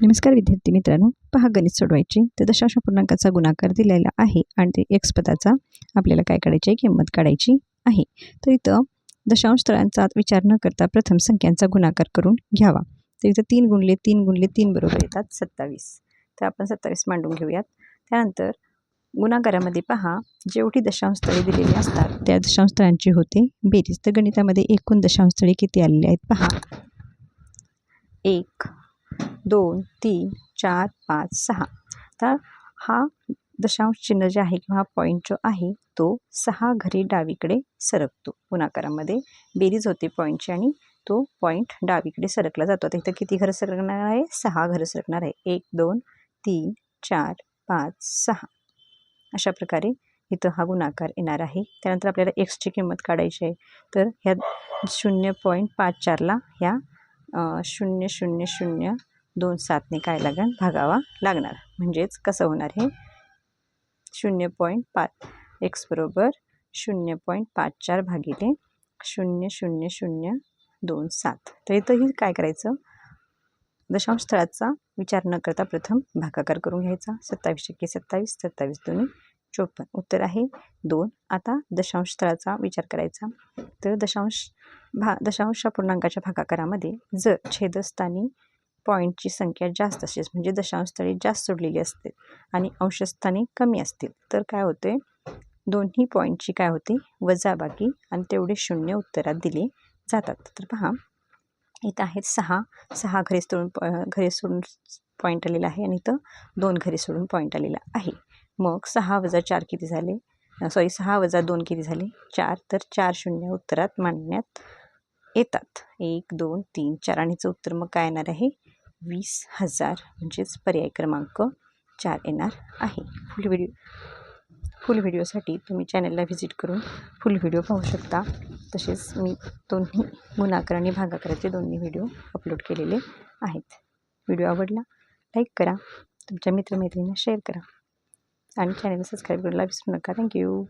नमस्कार विद्यार्थी मित्रांनो, पहा गणित सोडवायचे तर दशांश पूर्णांकाचा गुणाकार दिलेला आहे आणि ते एक्स पदाचा आपल्याला काय काढायची आहे, किंमत काढायची आहे. तर इथं दशांश स्थळांचा विचार न करता प्रथम संख्यांचा गुणाकार करून घ्यावा. तर इथं 3 गुणिले 3 गुणिले 3 बरोबर येतात 27. तर आपण 27 मांडून घेऊयात. त्यानंतर गुणाकारामध्ये पहा, जेवढी दशांश स्थळे दिलेली असतात त्या दशांश स्थळांची होते बेरीज. तर गणितामध्ये एकूण दशांश स्थळे किती आलेली आहेत पहा. 1 2 3 4 5 6. तर हा दशांश चिन्ह जे आहे किंवा हा पॉईंट जो आहे तो 6 घरी डावीकडे सरकतो. गुणाकारामध्ये बेरीज होते पॉईंटची आणि तो पॉईंट डावीकडे सरकला जातो. आता इथं किती घरं सरकणार आहे? 6 घरं सरकणार आहे. 1 2 3 4 5 6 अशा प्रकारे इथं हा गुणाकार येणार आहे. त्यानंतर आपल्याला एक्सची किंमत काढायची आहे. तर ह्या 0.54ला ह्या 0.0027ने काय लागेल? भागावा लागणार. म्हणजेच कसं होणार हे 0.5 एक्स बरोबर 0.54 भागिले 0.0027. तर इथंही काय करायचं? दशांश स्थळाचा विचार न करता प्रथम भागाकार करून घ्यायचा. 27 × 27 27 2 54. उत्तर आहे 2. आता दशांश स्थळाचा विचार करायचा. तर दशांश पूर्णांकाच्या भागाकारामध्ये जर छेदस्थानी पॉईंटची संख्या जास्त असेल, म्हणजे दशांश स्थळे जास्त सोडलेली असते आणि अंशस्थानी कमी असतील, तर काय होते? दोन्ही पॉईंटची काय होते? वजाबाकी आणि तेवढे शून्य उत्तरात दिले जातात. तर पहा, इथं आहेत 6 घरे सोडून पॉईंट आलेला आहे आणि इथं 2 घरे सोडून पॉईंट आलेला आहे. मग 6 + 4 किती झाले? 6 + 2 किती झाले? 4. तर 4 शून्य उत्तरात मांडण्यात येतात. 1 2 3 4 आणि याचं उत्तर मग काय येणार आहे? 20,000. म्हणजेच पर्याय क्रमांक 4 येणार आहे. फुल व्हिडिओसाठी तुम्ही चॅनलला व्हिजिट करून फुल व्हिडिओ पाहू शकता. तसेच मी दोन्ही गुणाकार आणि भागाकाराचे दोन्ही व्हिडिओ अपलोड केलेले आहेत. व्हिडिओ आवडला लाईक करा, तुमच्या मित्रमैत्रिणींना शेअर करा आणि चॅनलला सबस्क्राईब करायला विसरू नका. थँक्यू.